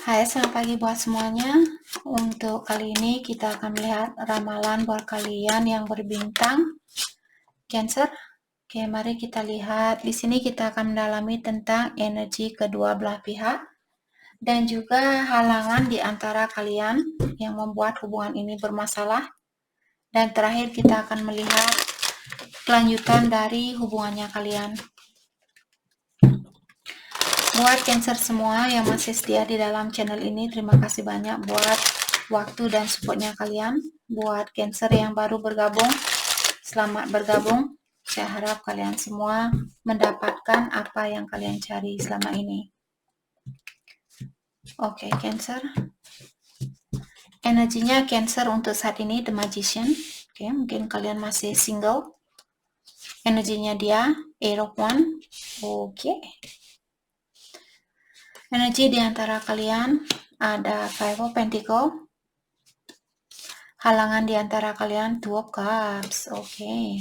Hai, selamat pagi buat semuanya. Untuk kali ini kita akan melihat ramalan buat kalian yang berbintang Cancer. Oke, mari kita lihat. Di sini kita akan mendalami tentang energi kedua belah pihak dan juga halangan di antara kalian yang membuat hubungan ini bermasalah. Dan terakhir kita akan melihat kelanjutan dari hubungannya kalian. Buat Cancer semua yang masih setia di dalam channel ini, terima kasih banyak buat waktu dan supportnya kalian. Buat Cancer yang baru bergabung, selamat bergabung. Saya harap kalian semua mendapatkan apa yang kalian cari selama ini. Oke, Cancer. Energinya Cancer untuk saat ini The Magician. Oke, mungkin kalian masih single. Energinya dia Eight of Wands. Oke. Energi di antara kalian ada Five of Pentacles. Halangan di antara kalian Two of Cups. Oke.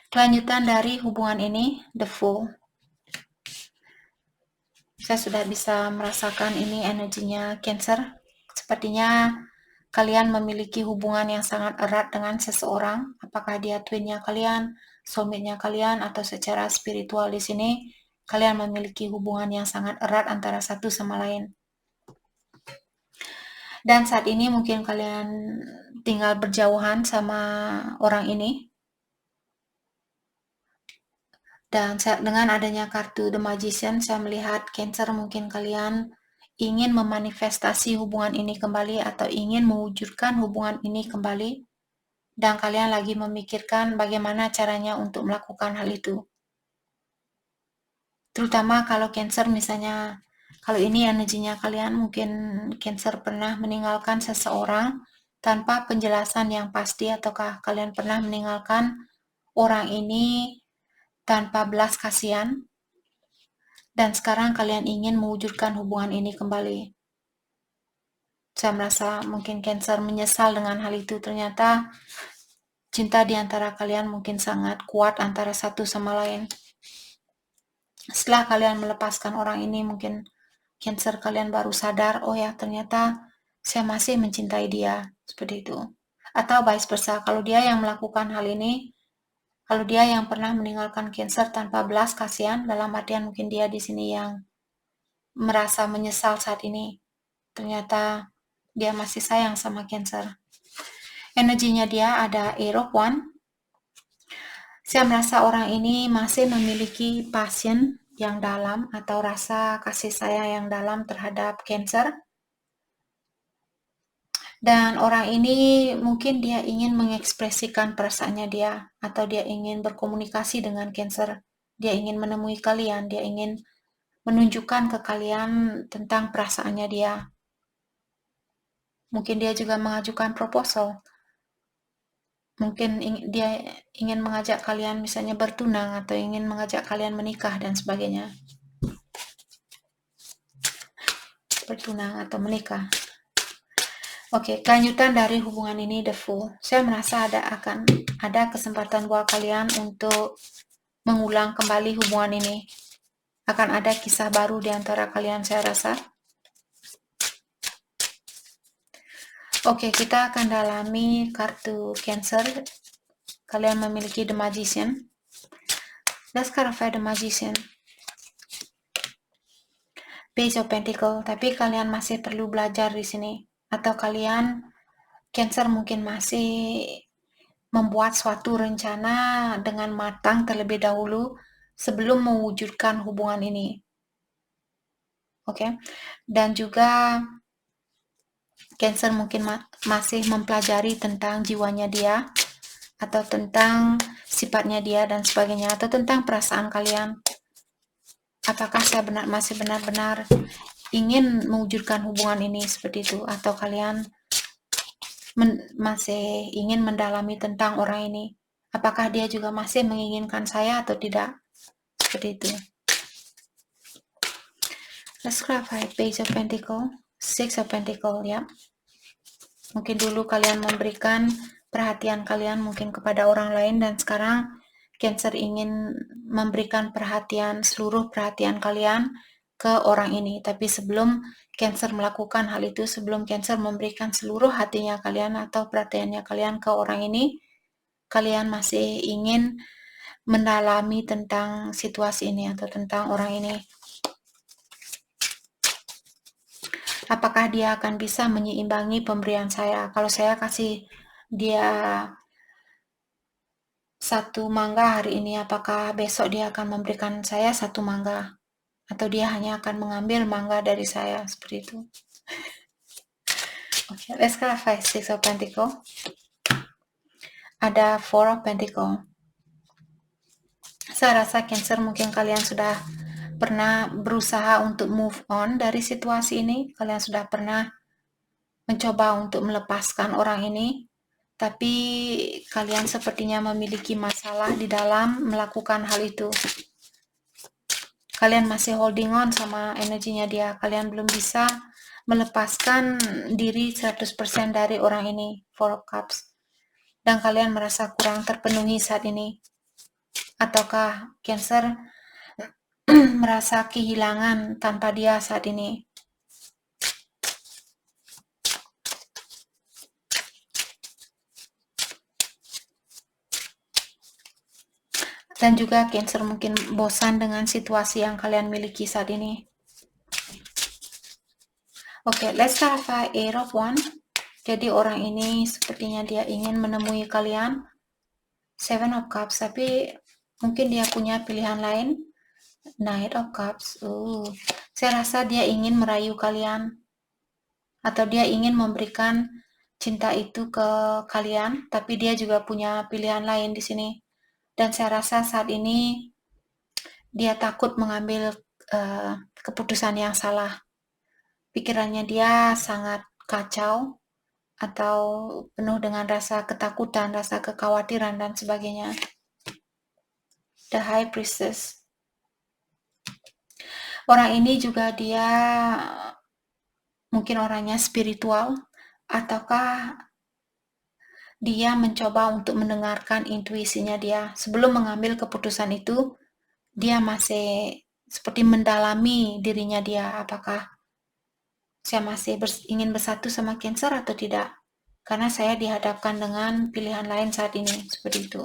Kelanjutan dari hubungan ini The Fool. Saya sudah bisa merasakan ini energinya Cancer. Sepertinya kalian memiliki hubungan yang sangat erat dengan seseorang. Apakah dia twinnya kalian, soulmate-nya kalian, atau secara spiritual di sini kalian memiliki hubungan yang sangat erat antara satu sama lain. Dan saat ini mungkin kalian tinggal berjauhan sama orang ini. Dan dengan adanya kartu The Magician, saya melihat Cancer mungkin kalian ingin memanifestasi hubungan ini kembali atau ingin mewujudkan hubungan ini kembali. Dan kalian lagi memikirkan bagaimana caranya untuk melakukan hal itu. Terutama kalau Cancer misalnya, kalau ini energinya kalian mungkin Cancer pernah meninggalkan seseorang tanpa penjelasan yang pasti, ataukah kalian pernah meninggalkan orang ini tanpa belas kasihan, dan sekarang kalian ingin mewujudkan hubungan ini kembali. Saya merasa mungkin Cancer menyesal dengan hal itu. Ternyata cinta di antara kalian mungkin sangat kuat antara satu sama lain. Setelah kalian melepaskan orang ini, mungkin Cancer kalian baru sadar, oh ya ternyata saya masih mencintai dia, seperti itu. Atau vice versa, kalau dia yang melakukan hal ini, kalau dia yang pernah meninggalkan Cancer tanpa belas kasihan, dalam artian mungkin dia di sini yang merasa menyesal saat ini. Ternyata dia masih sayang sama Cancer. Energinya dia ada Eight of Wands. Saya merasa orang ini masih memiliki passion yang dalam atau rasa kasih sayang yang dalam terhadap Cancer. Dan orang ini mungkin dia ingin mengekspresikan perasaannya dia, atau dia ingin berkomunikasi dengan Cancer. Dia ingin menemui kalian, dia ingin menunjukkan ke kalian tentang perasaannya dia. Mungkin dia juga mengajukan proposal. Mungkin dia ingin mengajak kalian misalnya bertunang, atau ingin mengajak kalian menikah dan sebagainya. Bertunang atau menikah. Oke, kelanjutan dari hubungan ini The Fool. Saya merasa akan ada kesempatan buat kalian untuk mengulang kembali hubungan ini. Akan ada kisah baru di antara kalian, saya rasa. Oke, kita akan dalami kartu Cancer. Kalian memiliki The Magician. Let's clarify The Magician. Page of Pentacles, tapi kalian masih perlu belajar di sini. Atau kalian, Cancer mungkin masih membuat suatu rencana dengan matang terlebih dahulu sebelum mewujudkan hubungan ini. Oke. Dan juga Cancer mungkin masih mempelajari tentang jiwanya dia, atau tentang sifatnya dia dan sebagainya, atau tentang perasaan kalian. Apakah saya masih benar-benar ingin mewujudkan hubungan ini seperti itu, atau kalian masih ingin mendalami tentang orang ini. Apakah dia juga masih menginginkan saya atau tidak? Seperti itu. Let's clarify. Page of Pentacles, Six of Pentacles, ya. Mungkin dulu kalian memberikan perhatian kalian mungkin kepada orang lain, dan sekarang Cancer ingin memberikan seluruh perhatian kalian ke orang ini. Tapi sebelum Cancer melakukan hal itu, sebelum Cancer memberikan seluruh hatinya kalian atau perhatiannya kalian ke orang ini, kalian masih ingin mendalami tentang situasi ini atau tentang orang ini. Apakah dia akan bisa menyeimbangi pemberian saya? Kalau saya kasih dia 1 mangga hari ini, apakah besok dia akan memberikan saya 1 mangga? Atau dia hanya akan mengambil mangga dari saya, seperti itu. Okay, let's clarify 6 of Pentacle. Ada 4 of Pentacle. Saya rasa Cancer mungkin kalian sudah pernah berusaha untuk move on dari situasi ini. Kalian sudah pernah mencoba untuk melepaskan orang ini. Tapi kalian sepertinya memiliki masalah di dalam melakukan hal itu. Kalian masih holding on sama energinya dia. Kalian belum bisa melepaskan diri 100% dari orang ini. 4 of Cups. Dan kalian merasa kurang terpenuhi saat ini. Ataukah Cancer merasa kehilangan tanpa dia saat ini? Dan juga Cancer mungkin bosan dengan situasi yang kalian miliki saat ini. Oke, let's clarify 8 of Wands. Jadi orang ini sepertinya dia ingin menemui kalian. 7 of Cups, tapi mungkin dia punya pilihan lain. Knight of Cups. Saya rasa dia ingin merayu kalian. Atau dia ingin memberikan cinta itu ke kalian, tapi dia juga punya pilihan lain di sini. Dan saya rasa saat ini dia takut mengambil keputusan yang salah. Pikirannya dia sangat kacau atau penuh dengan rasa ketakutan, rasa kekhawatiran, dan sebagainya. The High Priestess. Orang ini juga dia mungkin orangnya spiritual, ataukah dia mencoba untuk mendengarkan intuisinya dia. Sebelum mengambil keputusan itu, dia masih seperti mendalami dirinya dia, apakah saya masih ingin bersatu sama Cancer atau tidak. Karena saya dihadapkan dengan pilihan lain saat ini, seperti itu.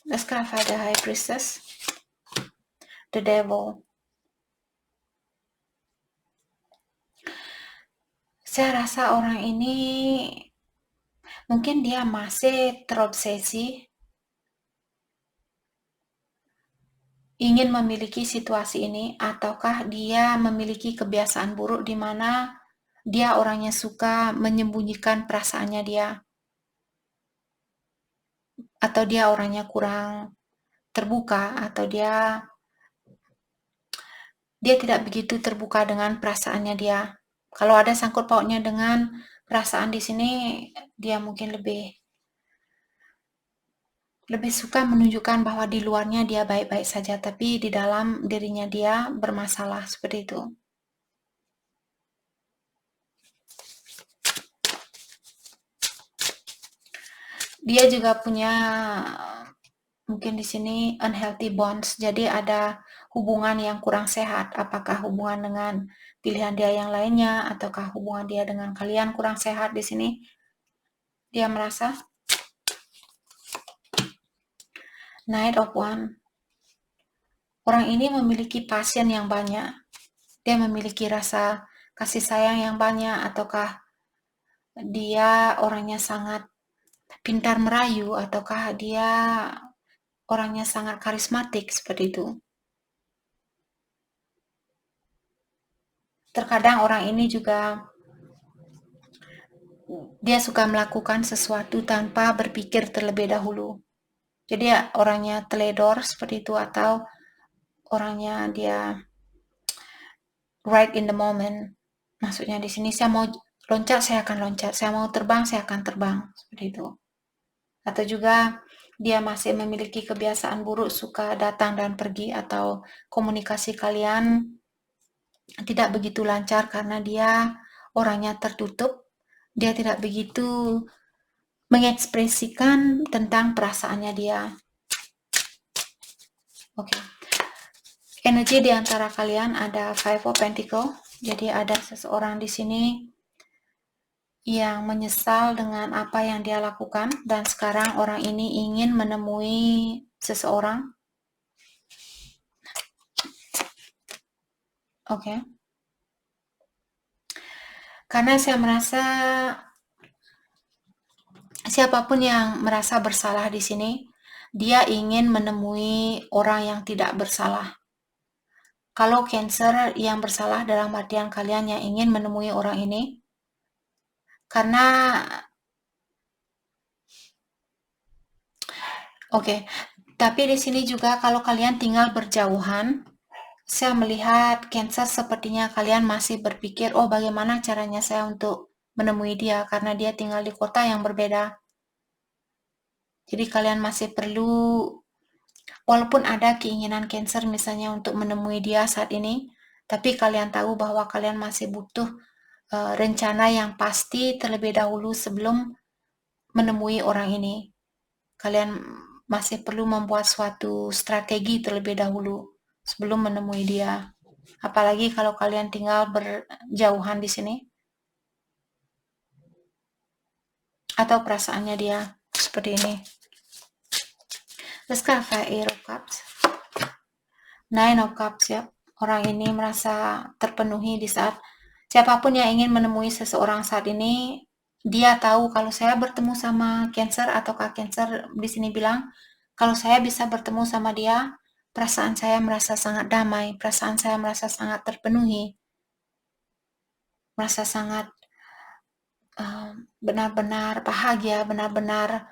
Let's clarify the High Priestess. The Devil. Saya rasa orang ini mungkin dia masih terobsesi ingin memiliki situasi ini, ataukah dia memiliki kebiasaan buruk di mana dia orangnya suka menyembunyikan perasaannya dia, atau dia orangnya kurang terbuka, atau dia tidak begitu terbuka dengan perasaannya dia. Kalau ada sangkut pautnya dengan perasaan di sini, dia mungkin lebih suka menunjukkan bahwa di luarnya dia baik-baik saja, tapi di dalam dirinya dia bermasalah, seperti itu. Dia juga punya mungkin di sini unhealthy bonds, jadi ada hubungan yang kurang sehat. Apakah hubungan dengan pilihan dia yang lainnya, ataukah hubungan dia dengan kalian kurang sehat di sini? Dia merasa Knight of Wands. Orang ini memiliki passion yang banyak. Dia memiliki rasa kasih sayang yang banyak, ataukah dia orangnya sangat pintar merayu, ataukah dia orangnya sangat karismatik, seperti itu. Terkadang orang ini juga dia suka melakukan sesuatu tanpa berpikir terlebih dahulu. Jadi ya, orangnya teledor seperti itu, atau orangnya dia right in the moment. Maksudnya di sini saya mau loncat, saya akan loncat. Saya mau terbang, saya akan terbang. Seperti itu. Atau juga dia masih memiliki kebiasaan buruk, suka datang dan pergi, atau komunikasi kalian tidak begitu lancar karena dia orangnya tertutup. Dia tidak begitu mengekspresikan tentang perasaannya dia. Oke. Energi di antara kalian ada Five of Pentacle. Jadi ada seseorang di sini yang menyesal dengan apa yang dia lakukan dan sekarang orang ini ingin menemui seseorang. Oke. Karena saya merasa siapapun yang merasa bersalah di sini, dia ingin menemui orang yang tidak bersalah. Kalau Cancer yang bersalah dalam artian kalian yang ingin menemui orang ini, karena tapi di sini juga kalau kalian tinggal berjauhan, saya melihat Cancer sepertinya kalian masih berpikir, oh bagaimana caranya saya untuk menemui dia karena dia tinggal di kota yang berbeda. Jadi kalian masih perlu, walaupun ada keinginan Cancer misalnya untuk menemui dia saat ini, tapi kalian tahu bahwa kalian masih butuh rencana yang pasti terlebih dahulu sebelum menemui orang ini. Kalian masih perlu membuat suatu strategi terlebih dahulu sebelum menemui dia. Apalagi kalau kalian tinggal berjauhan di sini. Atau perasaannya dia seperti ini. Let's clarify 8 of Cups. 9 of Cups, ya. Orang ini merasa terpenuhi di saat siapapun yang ingin menemui seseorang saat ini, dia tahu kalau saya bertemu sama Cancer ataukah Cancer di sini bilang, kalau saya bisa bertemu sama dia, perasaan saya merasa sangat damai, perasaan saya merasa sangat terpenuhi, merasa sangat benar-benar bahagia, benar-benar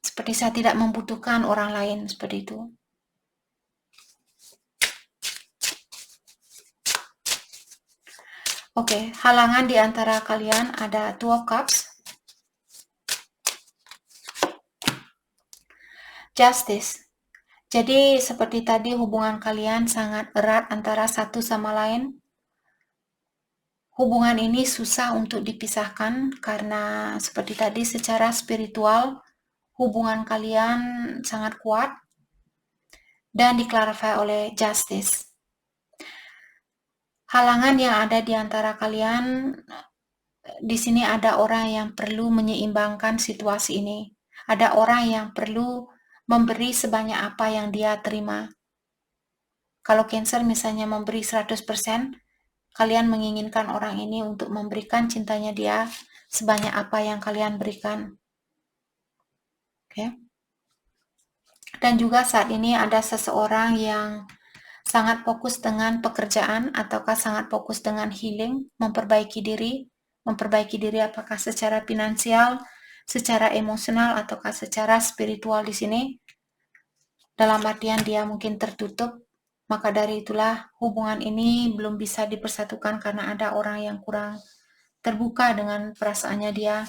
seperti saya tidak membutuhkan orang lain, seperti itu. Oke, halangan di antara kalian ada 2 of Cups, Justice. Jadi seperti tadi hubungan kalian sangat erat antara satu sama lain. Hubungan ini susah untuk dipisahkan karena seperti tadi secara spiritual hubungan kalian sangat kuat dan diklarifikasi oleh Justice. Halangan yang ada di antara kalian, di sini ada orang yang perlu menyeimbangkan situasi ini. Ada orang yang perlu memberi sebanyak apa yang dia terima. Kalau Cancer misalnya memberi 100%, kalian menginginkan orang ini untuk memberikan cintanya dia sebanyak apa yang kalian berikan. Oke. Dan juga saat ini ada seseorang yang sangat fokus dengan pekerjaan ataukah sangat fokus dengan healing, memperbaiki diri apakah secara finansial, secara emosional ataukah secara spiritual di sini. Dalam artian dia mungkin tertutup, maka dari itulah hubungan ini belum bisa dipersatukan karena ada orang yang kurang terbuka dengan perasaannya dia.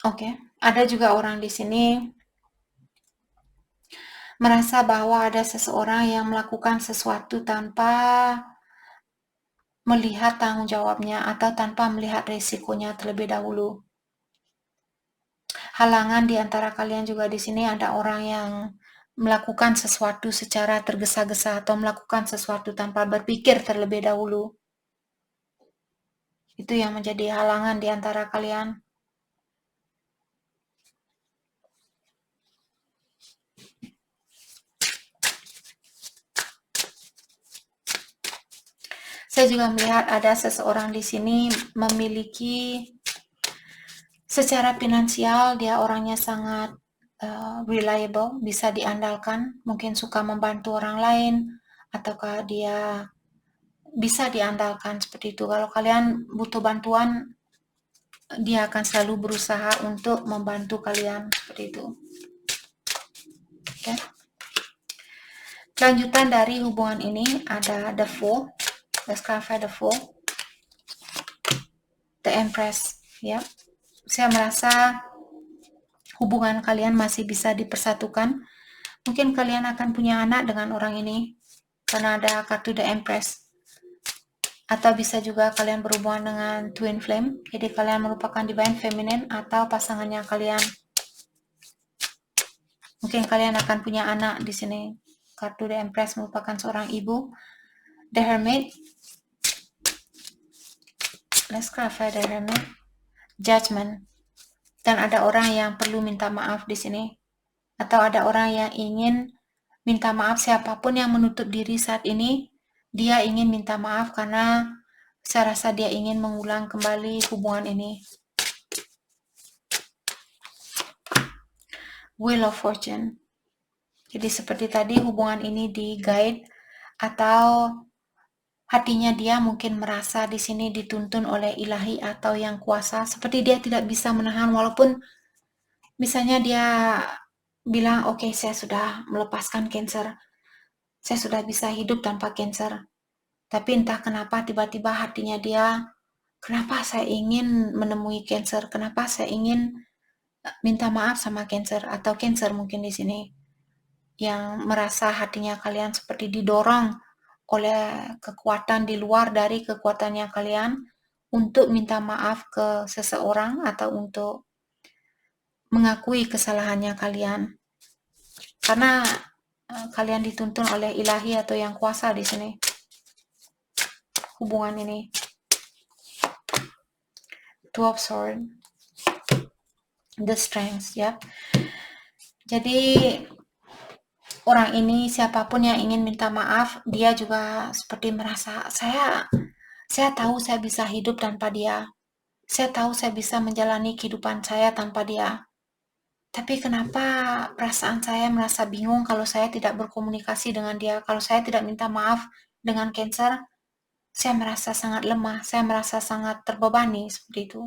Oke, ada juga orang di sini merasa bahwa ada seseorang yang melakukan sesuatu tanpa melihat tanggung jawabnya atau tanpa melihat resikonya terlebih dahulu. Halangan di antara kalian juga di sini ada orang yang melakukan sesuatu secara tergesa-gesa atau melakukan sesuatu tanpa berpikir terlebih dahulu. Itu yang menjadi halangan di antara kalian. Saya juga melihat ada seseorang di sini memiliki secara finansial dia orangnya sangat reliable, bisa diandalkan, mungkin suka membantu orang lain, ataukah dia bisa diandalkan seperti itu. Kalau kalian butuh bantuan, dia akan selalu berusaha untuk membantu kalian seperti itu. Oke. Lanjutan dari hubungan ini ada the Fool. Let's clarify the Fool. The Empress, ya. Saya merasa hubungan kalian masih bisa dipersatukan. Mungkin kalian akan punya anak dengan orang ini karena ada kartu The Empress. Atau bisa juga kalian berhubungan dengan twin flame, jadi kalian merupakan divine feminine atau pasangannya kalian. Mungkin kalian akan punya anak di sini. Kartu The Empress merupakan seorang ibu. The Hermit. Let's clarify The Hermit. Judgment. Dan ada orang yang perlu minta maaf di sini. Atau ada orang yang ingin minta maaf, siapapun yang menutup diri saat ini, dia ingin minta maaf karena saya rasa dia ingin mengulang kembali hubungan ini. Wheel of Fortune. Jadi seperti tadi hubungan ini di guide atau hatinya dia mungkin merasa di sini dituntun oleh ilahi atau yang kuasa, seperti dia tidak bisa menahan walaupun misalnya dia bilang oke, saya sudah melepaskan Cancer. Saya sudah bisa hidup tanpa Cancer. Tapi entah kenapa tiba-tiba hatinya dia, kenapa saya ingin menemui Cancer? Kenapa saya ingin minta maaf sama Cancer atau Cancer mungkin di sini yang merasa hatinya kalian seperti didorong oleh kekuatan di luar dari kekuatannya kalian untuk minta maaf ke seseorang atau untuk mengakui kesalahannya kalian. Karena kalian dituntun oleh ilahi atau yang kuasa di sini. Hubungan ini. Two of Swords. The Strength, ya. Jadi orang ini siapapun yang ingin minta maaf, dia juga seperti merasa saya tahu saya bisa hidup tanpa dia. Saya tahu saya bisa menjalani kehidupan saya tanpa dia. Tapi kenapa perasaan saya merasa bingung kalau saya tidak berkomunikasi dengan dia, kalau saya tidak minta maaf dengan Cancer, saya merasa sangat lemah, saya merasa sangat terbebani seperti itu.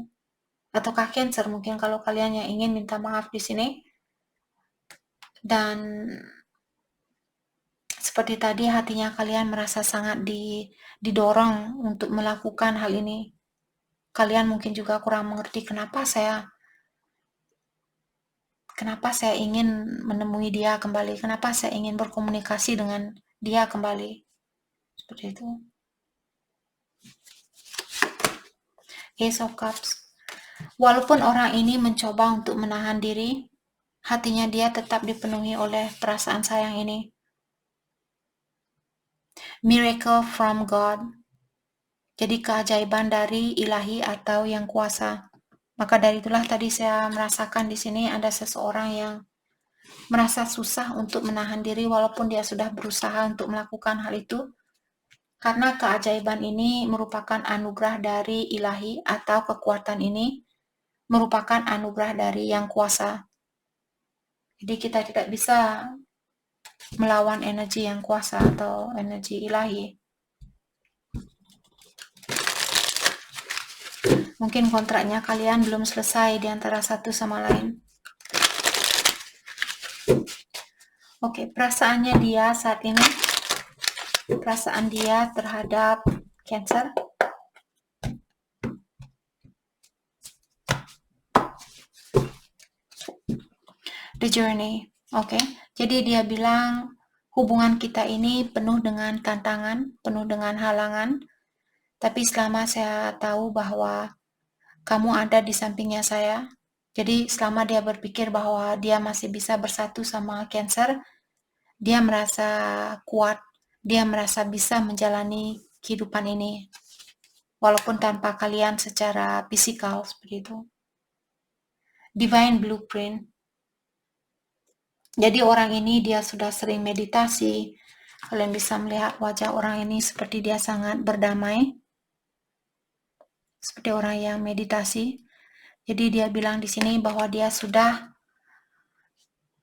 Ataukah Cancer mungkin kalau kalian yang ingin minta maaf di sini. Dan seperti tadi hatinya kalian merasa sangat didorong untuk melakukan hal ini. Kalian mungkin juga kurang mengerti kenapa saya ingin menemui dia kembali, kenapa saya ingin berkomunikasi dengan dia kembali. Seperti itu. Ace of Cups. Walaupun orang ini mencoba untuk menahan diri, hatinya dia tetap dipenuhi oleh perasaan sayang ini. Miracle from God. Jadi keajaiban dari ilahi atau yang kuasa. Maka dari itulah tadi saya merasakan di sini ada seseorang yang merasa susah untuk menahan diri walaupun dia sudah berusaha untuk melakukan hal itu. Karena keajaiban ini merupakan anugerah dari ilahi atau kekuatan ini merupakan anugerah dari yang kuasa. Jadi kita tidak bisa melawan energi yang kuasa atau energi ilahi. Mungkin kontraknya kalian belum selesai di antara satu sama lain. Oke, perasaannya dia saat ini, perasaan dia terhadap Cancer. The Journey. Oke, jadi dia bilang hubungan kita ini penuh dengan tantangan, penuh dengan halangan. Tapi selama saya tahu bahwa kamu ada di sampingnya saya, jadi selama dia berpikir bahwa dia masih bisa bersatu sama Cancer, dia merasa kuat, dia merasa bisa menjalani kehidupan ini. Walaupun tanpa kalian secara fisikal seperti itu. Divine Blueprint. Jadi orang ini dia sudah sering meditasi. Kalian bisa melihat wajah orang ini seperti dia sangat berdamai. Seperti orang yang meditasi. Jadi dia bilang di sini bahwa dia sudah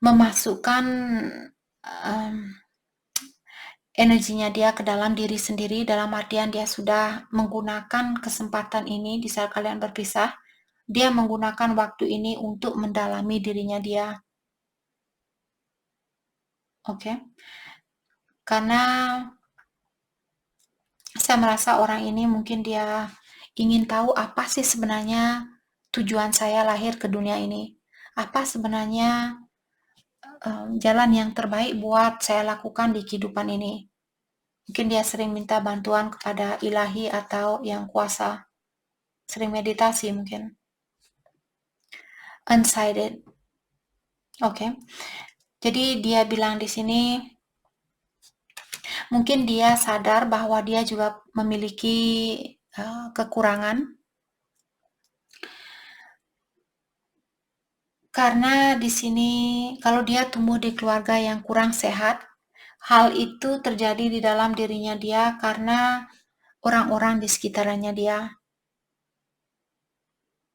memasukkan energinya dia ke dalam diri sendiri, dalam artian dia sudah menggunakan kesempatan ini di saat kalian berpisah. Dia menggunakan waktu ini untuk mendalami dirinya dia. Oke. Karena saya merasa orang ini mungkin dia ingin tahu apa sih sebenarnya tujuan saya lahir ke dunia ini. Apa sebenarnya jalan yang terbaik buat saya lakukan di kehidupan ini. Mungkin dia sering minta bantuan kepada ilahi atau yang kuasa. Sering meditasi mungkin. Unsighted. Oke. Jadi dia bilang di sini mungkin dia sadar bahwa dia juga memiliki kekurangan. Karena di sini kalau dia tumbuh di keluarga yang kurang sehat, hal itu terjadi di dalam dirinya dia karena orang-orang di sekitarnya dia.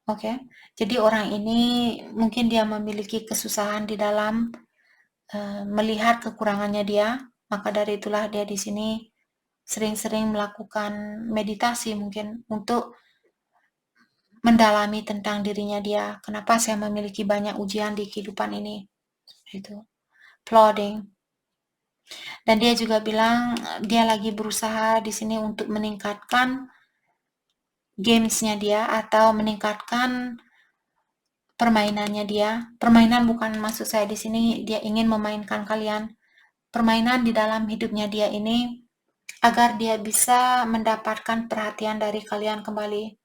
Oke. Jadi orang ini mungkin dia memiliki kesusahan di dalam melihat kekurangannya dia, maka dari itulah dia di sini sering-sering melakukan meditasi mungkin untuk mendalami tentang dirinya dia. Kenapa saya memiliki banyak ujian di kehidupan ini? Itu. Plodding. Dan dia juga bilang dia lagi berusaha di sini untuk meningkatkan gamesnya dia atau meningkatkan permainannya dia. Permainan bukan maksud saya di sini dia ingin memainkan kalian. Permainan di dalam hidupnya dia ini agar dia bisa mendapatkan perhatian dari kalian kembali.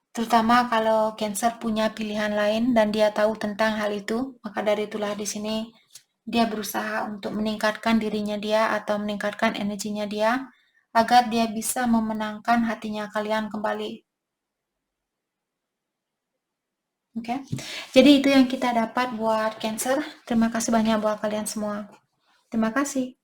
Terutama kalau Cancer punya pilihan lain dan dia tahu tentang hal itu, maka dari itulah di sini dia berusaha untuk meningkatkan dirinya dia atau meningkatkan energinya dia agar dia bisa memenangkan hatinya kalian kembali. Oke. Jadi itu yang kita dapat buat Cancer. Terima kasih banyak buat kalian semua. Terima kasih.